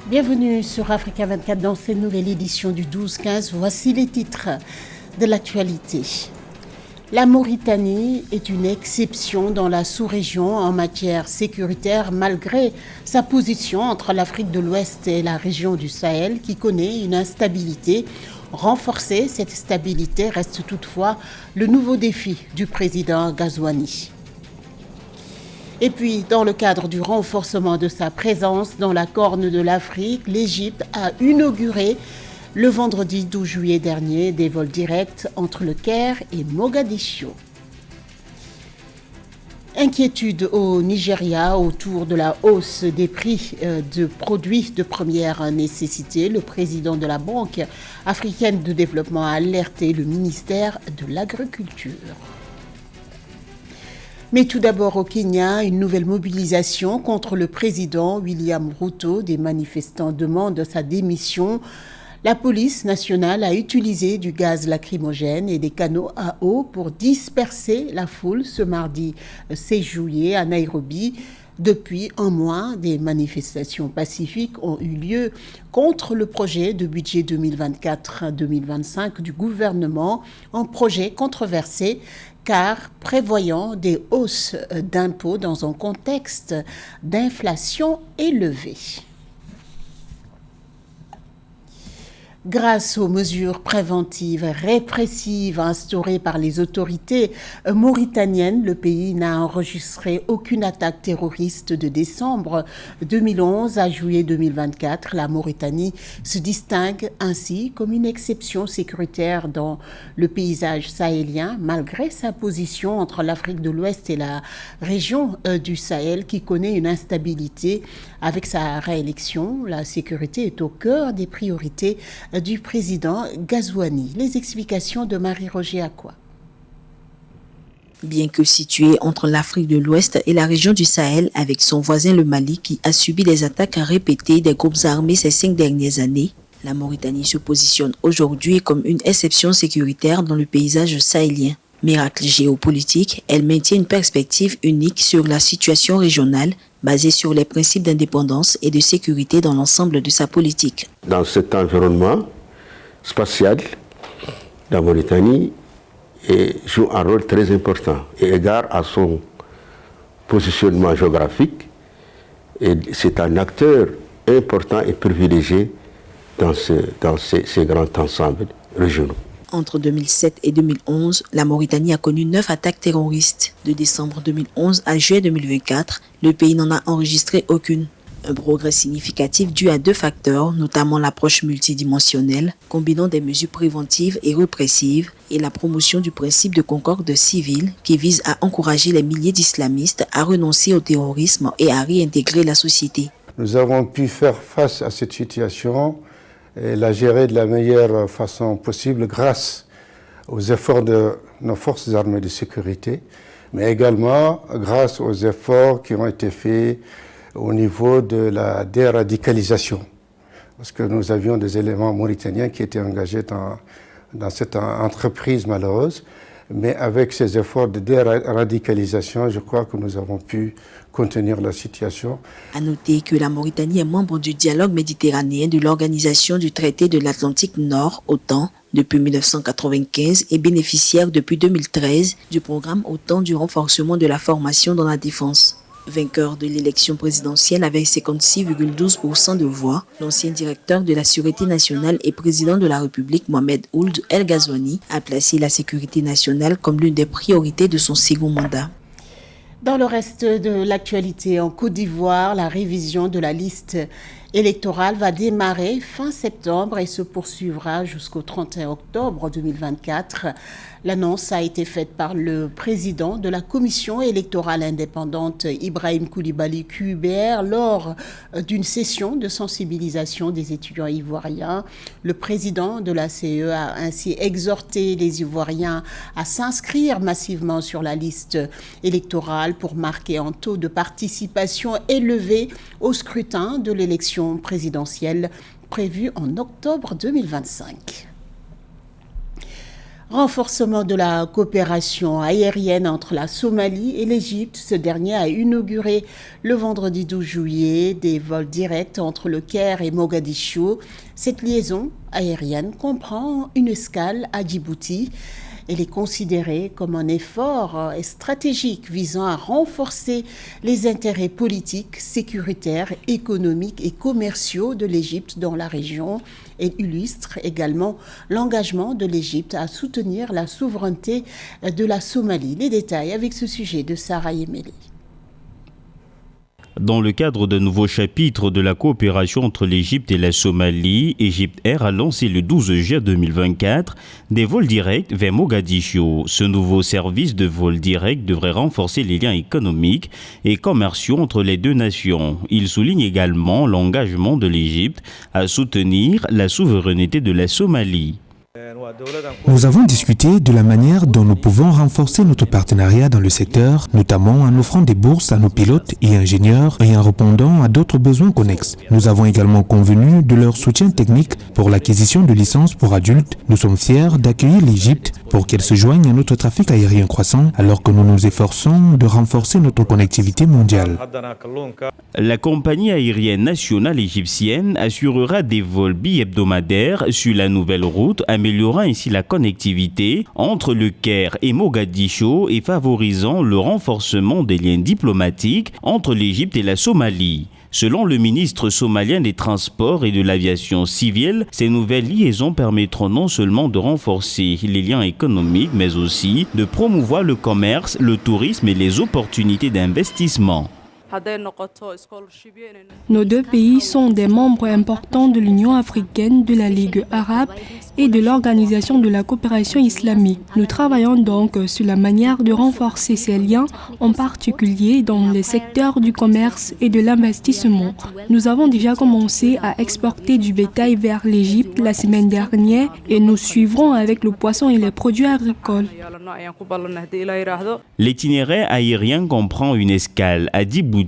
Bienvenue sur Africa 24 dans cette nouvelle édition du 12-15. Voici les titres de l'actualité. La Mauritanie est une exception dans la sous-région en matière sécuritaire malgré sa position entre l'Afrique de l'Ouest et la région du Sahel qui connaît une instabilité. Renforcer cette stabilité reste toutefois le nouveau défi du président Ghazouani. Et puis, dans le cadre du renforcement de sa présence dans la Corne de l'Afrique, l'Égypte a inauguré le vendredi 12 juillet dernier des vols directs entre le Caire et Mogadiscio. Inquiétude au Nigeria autour de la hausse des prix de produits de première nécessité. Le président de la Banque africaine de développement a alerté le ministère de l'Agriculture. Mais tout d'abord au Kenya, une nouvelle mobilisation contre le président William Ruto. Des manifestants demandent sa démission. La police nationale a utilisé du gaz lacrymogène et des canons à eau pour disperser la foule ce mardi 16 juillet à Nairobi. Depuis un mois, des manifestations pacifiques ont eu lieu contre le projet de budget 2024-2025 du gouvernement, un projet controversé car prévoyant des hausses d'impôts dans un contexte d'inflation élevée. Grâce aux mesures préventives répressives instaurées par les autorités mauritaniennes, le pays n'a enregistré aucune attaque terroriste de décembre 2011 à juillet 2024. La Mauritanie se distingue ainsi comme une exception sécuritaire dans le paysage sahélien, malgré sa position entre l'Afrique de l'Ouest et la région du Sahel qui connaît une instabilité. Avec sa réélection, la sécurité est au cœur des priorités du président Ghazouani. Les explications de Marie-Roger Akwa. Bien que située entre l'Afrique de l'Ouest et la région du Sahel avec son voisin le Mali qui a subi des attaques répétées des groupes armés ces 5 dernières années, la Mauritanie se positionne aujourd'hui comme une exception sécuritaire dans le paysage sahélien. Miracle géopolitique, elle maintient une perspective unique sur la situation régionale basée sur les principes d'indépendance et de sécurité dans l'ensemble de sa politique. Dans cet environnement spatial, la Mauritanie joue un rôle très important et égard à son positionnement géographique. Et c'est un acteur important et privilégié dans ces grands ensembles régionaux. Entre 2007 et 2011, la Mauritanie a connu 9 attaques terroristes. De décembre 2011 à juillet 2024, le pays n'en a enregistré aucune. Un progrès significatif dû à 2 facteurs, notamment l'approche multidimensionnelle, combinant des mesures préventives et répressives, et la promotion du principe de concorde civile qui vise à encourager les milliers d'islamistes à renoncer au terrorisme et à réintégrer la société. Nous avons pu faire face à cette situation et la gérer de la meilleure façon possible grâce aux efforts de nos forces armées de sécurité, mais également grâce aux efforts qui ont été faits au niveau de la déradicalisation. Parce que nous avions des éléments mauritaniens qui étaient engagés dans cette entreprise malheureuse, mais avec ces efforts de déradicalisation, je crois que nous avons pu contenir la situation. À noter que la Mauritanie est membre du dialogue méditerranéen de l'Organisation du traité de l'Atlantique Nord, OTAN, depuis 1995 et bénéficiaire depuis 2013 du programme OTAN du renforcement de la formation dans la défense. Vainqueur de l'élection présidentielle avec 56,12% de voix, l'ancien directeur de la Sûreté nationale et président de la République, Mohamed Ould El Ghazouani, a placé la sécurité nationale comme l'une des priorités de son second mandat. Dans le reste de l'actualité, en Côte d'Ivoire, la révision de la liste électorale va démarrer fin septembre et se poursuivra jusqu'au 31 octobre 2024. L'annonce a été faite par le président de la commission électorale indépendante, Ibrahim Koulibaly QUBR, lors d'une session de sensibilisation des étudiants ivoiriens. Le président de la CE a ainsi exhorté les Ivoiriens à s'inscrire massivement sur la liste électorale pour marquer un taux de participation élevé au scrutin de l'élection présidentielle prévue en octobre 2025. Renforcement de la coopération aérienne entre la Somalie et l'Égypte. Ce dernier a inauguré le vendredi 12 juillet des vols directs entre le Caire et Mogadiscio. Cette liaison aérienne comprend une escale à Djibouti. Elle est considérée comme un effort stratégique visant à renforcer les intérêts politiques, sécuritaires, économiques et commerciaux de l'Égypte dans la région. Elle illustre également l'engagement de l'Égypte à soutenir la souveraineté de la Somalie. Les détails avec ce sujet de Sarah Yemeli. Dans le cadre d'un nouveau chapitre de la coopération entre l'Égypte et la Somalie, Egypt Air a lancé le 12 juin 2024 des vols directs vers Mogadiscio. Ce nouveau service de vol direct devrait renforcer les liens économiques et commerciaux entre les deux nations. Il souligne également l'engagement de l'Égypte à soutenir la souveraineté de la Somalie. Nous avons discuté de la manière dont nous pouvons renforcer notre partenariat dans le secteur, notamment en offrant des bourses à nos pilotes et ingénieurs et en répondant à d'autres besoins connexes. Nous avons également convenu de leur soutien technique pour l'acquisition de licences pour adultes. Nous sommes fiers d'accueillir l'Égypte pour qu'elle se joigne à notre trafic aérien croissant alors que nous nous efforçons de renforcer notre connectivité mondiale. La compagnie aérienne nationale égyptienne assurera des vols bi-hebdomadaires sur la nouvelle route, améliorant ainsi la connectivité entre le Caire et Mogadiscio et favorisant le renforcement des liens diplomatiques entre l'Égypte et la Somalie. Selon le ministre somalien des Transports et de l'Aviation civile, ces nouvelles liaisons permettront non seulement de renforcer les liens économiques, mais aussi de promouvoir le commerce, le tourisme et les opportunités d'investissement. Nos deux pays sont des membres importants de l'Union africaine, de la Ligue arabe et de l'Organisation de la coopération islamique. Nous travaillons donc sur la manière de renforcer ces liens, en particulier dans les secteurs du commerce et de l'investissement. Nous avons déjà commencé à exporter du bétail vers l'Égypte la semaine dernière et nous suivrons avec le poisson et les produits agricoles. L'itinéraire aérien comprend une escale à Djibouti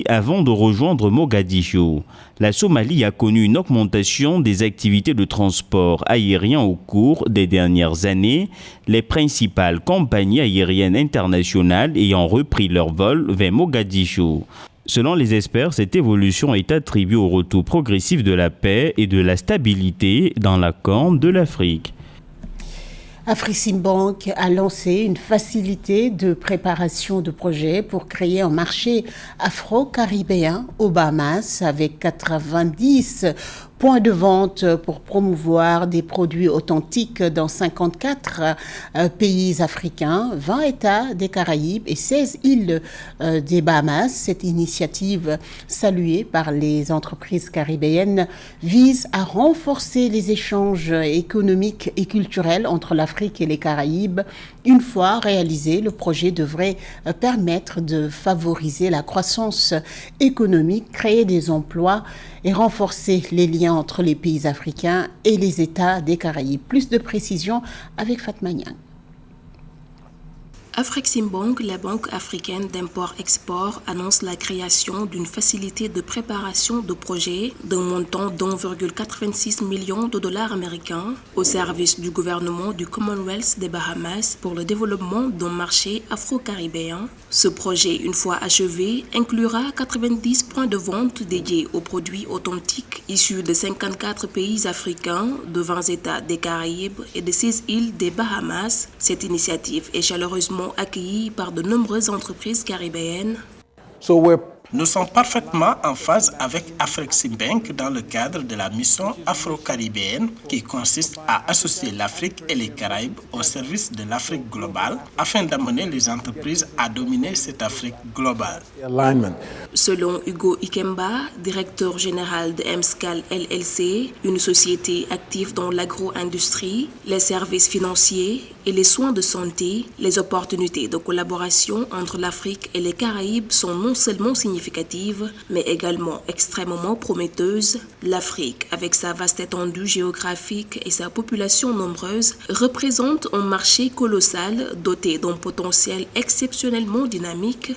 avant de rejoindre Mogadiscio. La Somalie a connu une augmentation des activités de transport aérien au cours des dernières années, les principales compagnies aériennes internationales ayant repris leur vol vers Mogadiscio. Selon les experts, cette évolution est attribuée au retour progressif de la paix et de la stabilité dans la Corne de l'Afrique. Afreximbank a lancé une facilité de préparation de projets pour créer un marché afro-caribéen aux Bahamas avec 90 points de vente pour promouvoir des produits authentiques dans 54 pays africains, 20 États des Caraïbes et 16 îles des Bahamas. Cette initiative, saluée par les entreprises caribéennes, vise à renforcer les échanges économiques et culturels entre l'Afrique et les Caraïbes. Une fois réalisé, le projet devrait permettre de favoriser la croissance économique, créer des emplois et renforcer les liens entre les pays africains et les États des Caraïbes. Plus de précisions avec Fatma Niang. Afreximbank, la banque africaine d'import-export, annonce la création d'une facilité de préparation de projets d'un montant d'1,86 million de dollars américains au service du gouvernement du Commonwealth des Bahamas pour le développement d'un marché afro-caribéen. Ce projet, une fois achevé, inclura 90 points de vente dédiés aux produits authentiques issus de 54 pays africains, de 20 États des Caraïbes et de 16 îles des Bahamas. Cette initiative est chaleureusement accueillis par de nombreuses entreprises caribéennes. Nous sommes parfaitement en phase avec Afreximbank dans le cadre de la mission afro-caribéenne qui consiste à associer l'Afrique et les Caraïbes au service de l'Afrique globale afin d'amener les entreprises à dominer cette Afrique globale. Selon Hugo Ikemba, directeur général de Mscal LLC, une société active dans l'agro-industrie, les services financiers et les soins de santé, les opportunités de collaboration entre l'Afrique et les Caraïbes sont non seulement significatives, mais également extrêmement prometteuses. L'Afrique, avec sa vaste étendue géographique et sa population nombreuse, représente un marché colossal doté d'un potentiel exceptionnellement dynamique.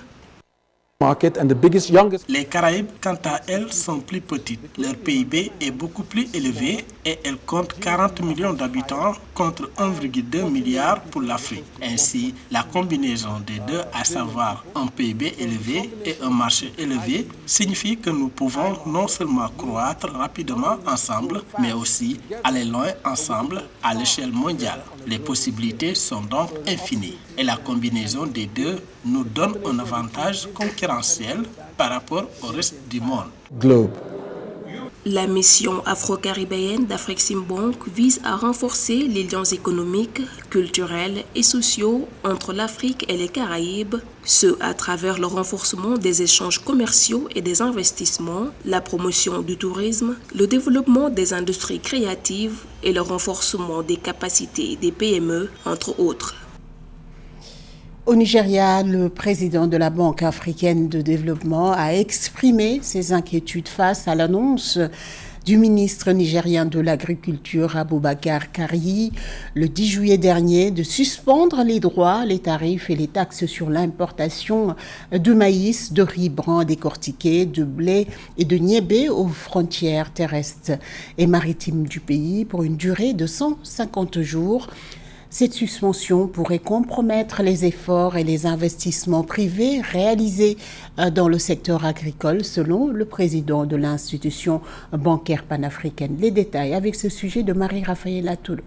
Les Caraïbes, quant à elles, sont plus petites. Leur PIB est beaucoup plus élevé et elles comptent 40 millions d'habitants contre 1,2 milliard pour l'Afrique. Ainsi, la combinaison des deux, à savoir un PIB élevé et un marché élevé, signifie que nous pouvons non seulement croître rapidement ensemble, mais aussi aller loin ensemble à l'échelle mondiale. Les possibilités sont donc infinies et la combinaison des deux nous donne un avantage concurrentiel par rapport au reste du monde. La mission afro-caribéenne d'Afreximbank vise à renforcer les liens économiques, culturels et sociaux entre l'Afrique et les Caraïbes, ce à travers le renforcement des échanges commerciaux et des investissements, la promotion du tourisme, le développement des industries créatives et le renforcement des capacités des PME, entre autres. Au Nigeria, le président de la Banque africaine de développement a exprimé ses inquiétudes face à l'annonce du ministre nigérien de l'Agriculture, Abubakar Kari, le 10 juillet dernier, de suspendre les droits, les tarifs et les taxes sur l'importation de maïs, de riz brun décortiqué, de blé et de niébé aux frontières terrestres et maritimes du pays pour une durée de 150 jours. Cette suspension pourrait compromettre les efforts et les investissements privés réalisés dans le secteur agricole, selon le président de l'institution bancaire panafricaine. Les détails avec ce sujet de Marie-Raphaël Atoulou.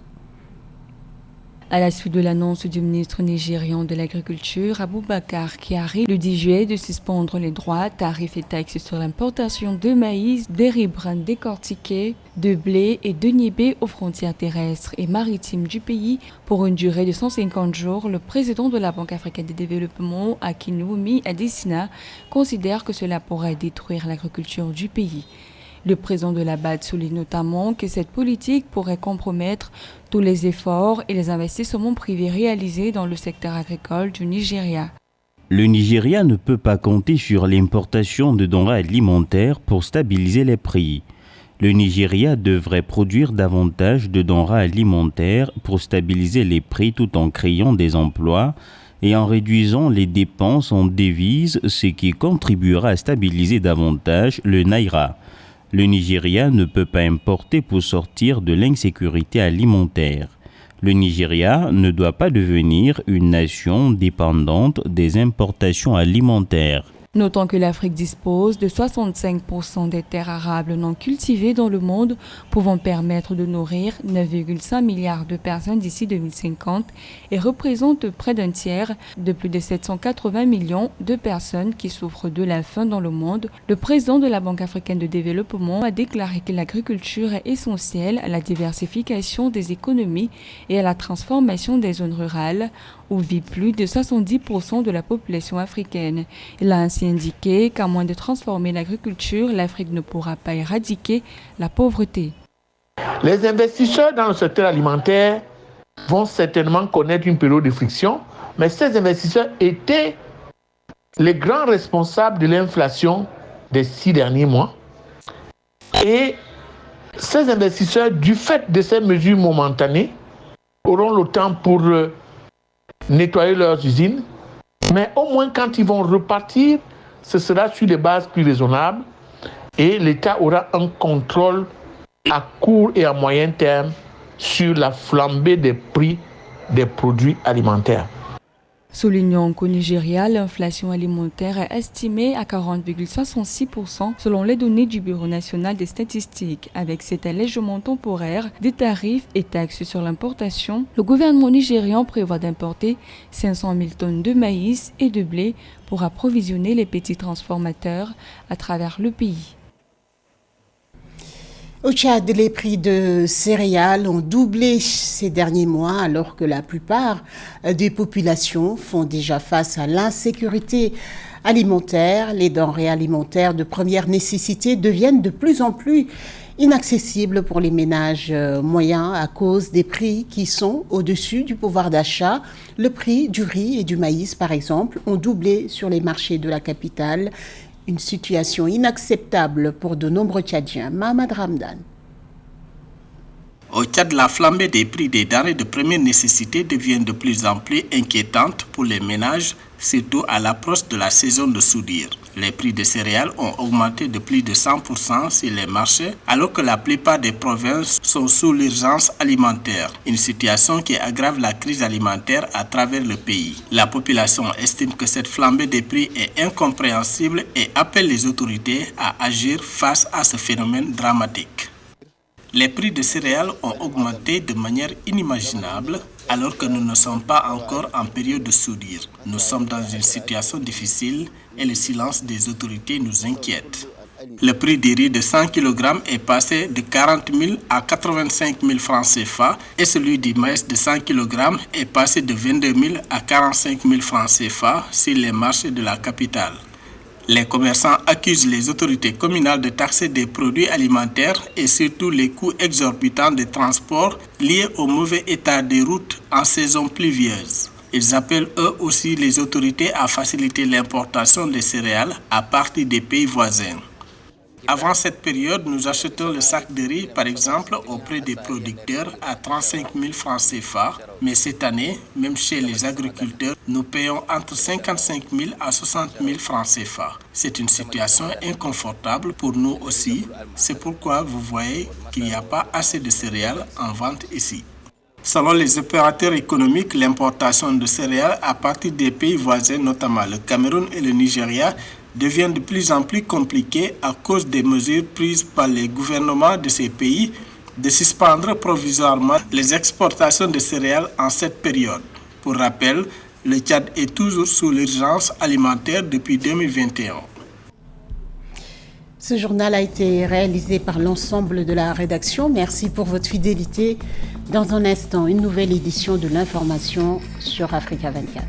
À la suite de l'annonce du ministre nigérian de l'Agriculture, Abubakar Kyari, le 10 juillet, de suspendre les droits, tarifs et taxes sur l'importation de maïs, de riz brun décortiqué, de blé et de niébé aux frontières terrestres et maritimes du pays pour une durée de 150 jours, le président de la Banque africaine de développement, Akinwumi Adesina, considère que cela pourrait détruire l'agriculture du pays. Le président de la BAD souligne notamment que cette politique pourrait compromettre tous les efforts et les investissements privés réalisés dans le secteur agricole du Nigeria. Le Nigeria ne peut pas compter sur l'importation de denrées alimentaires pour stabiliser les prix. Le Nigeria devrait produire davantage de denrées alimentaires pour stabiliser les prix tout en créant des emplois et en réduisant les dépenses en devises, ce qui contribuera à stabiliser davantage le Naira. Le Nigeria ne peut pas importer pour sortir de l'insécurité alimentaire. Le Nigeria ne doit pas devenir une nation dépendante des importations alimentaires. Notons que l'Afrique dispose de 65% des terres arables non cultivées dans le monde, pouvant permettre de nourrir 9,5 milliards de personnes d'ici 2050 et représente près d'un tiers de plus de 780 millions de personnes qui souffrent de la faim dans le monde. Le président de la Banque africaine de développement a déclaré que l'agriculture est essentielle à la diversification des économies et à la transformation des zones rurales où vit plus de 70% de la population africaine. Il a ainsi indiqué qu'à moins de transformer l'agriculture, l'Afrique ne pourra pas éradiquer la pauvreté. Les investisseurs dans le secteur alimentaire vont certainement connaître une période de friction, mais ces investisseurs étaient les grands responsables de l'inflation des 6 derniers mois. Et ces investisseurs, du fait de ces mesures momentanées, auront le temps pour nettoyer leurs usines, mais au moins quand ils vont repartir, ce sera sur des bases plus raisonnables et l'État aura un contrôle à court et à moyen terme sur la flambée des prix des produits alimentaires. Soulignons qu'au Nigeria, l'inflation alimentaire est estimée à 40,66% selon les données du Bureau national des statistiques. Avec cet allègement temporaire des tarifs et taxes sur l'importation, le gouvernement nigérian prévoit d'importer 500 000 tonnes de maïs et de blé pour approvisionner les petits transformateurs à travers le pays. Au Tchad, les prix de céréales ont doublé ces derniers mois alors que la plupart des populations font déjà face à l'insécurité alimentaire. Les denrées alimentaires de première nécessité deviennent de plus en plus inaccessibles pour les ménages moyens à cause des prix qui sont au-dessus du pouvoir d'achat. Le prix du riz et du maïs, par exemple, ont doublé sur les marchés de la capitale. Une situation inacceptable pour de nombreux Tchadiens. Mohamed Ramdan. Au Tchad, la flambée des prix des denrées de première nécessité devient de plus en plus inquiétante pour les ménages surtout à l'approche de la saison de soudure. Les prix des céréales ont augmenté de plus de 100% sur les marchés, alors que la plupart des provinces sont sous l'urgence alimentaire, une situation qui aggrave la crise alimentaire à travers le pays. La population estime que cette flambée des prix est incompréhensible et appelle les autorités à agir face à ce phénomène dramatique. Les prix des céréales ont augmenté de manière inimaginable alors que nous ne sommes pas encore en période de soudure. Nous sommes dans une situation difficile et le silence des autorités nous inquiète. Le prix du riz de 100 kg est passé de 40 000 à 85 000 francs CFA et celui du maïs de 100 kg est passé de 22 000 à 45 000 francs CFA sur les marchés de la capitale. Les commerçants accusent les autorités communales de taxer des produits alimentaires et surtout les coûts exorbitants de transport liés au mauvais état des routes en saison pluvieuse. Ils appellent eux aussi les autorités à faciliter l'importation des céréales à partir des pays voisins. Avant cette période, nous achetons le sac de riz, par exemple, auprès des producteurs à 35 000 francs CFA. Mais cette année, même chez les agriculteurs, nous payons entre 55 000 à 60 000 francs CFA. C'est une situation inconfortable pour nous aussi. C'est pourquoi vous voyez qu'il n'y a pas assez de céréales en vente ici. Selon les opérateurs économiques, l'importation de céréales à partir des pays voisins, notamment le Cameroun et le Nigeria, devient de plus en plus compliqué à cause des mesures prises par les gouvernements de ces pays de suspendre provisoirement les exportations de céréales en cette période. Pour rappel, le Tchad est toujours sous l'urgence alimentaire depuis 2021. Ce journal a été réalisé par l'ensemble de la rédaction. Merci pour votre fidélité. Dans un instant, une nouvelle édition de l'information sur Africa 24.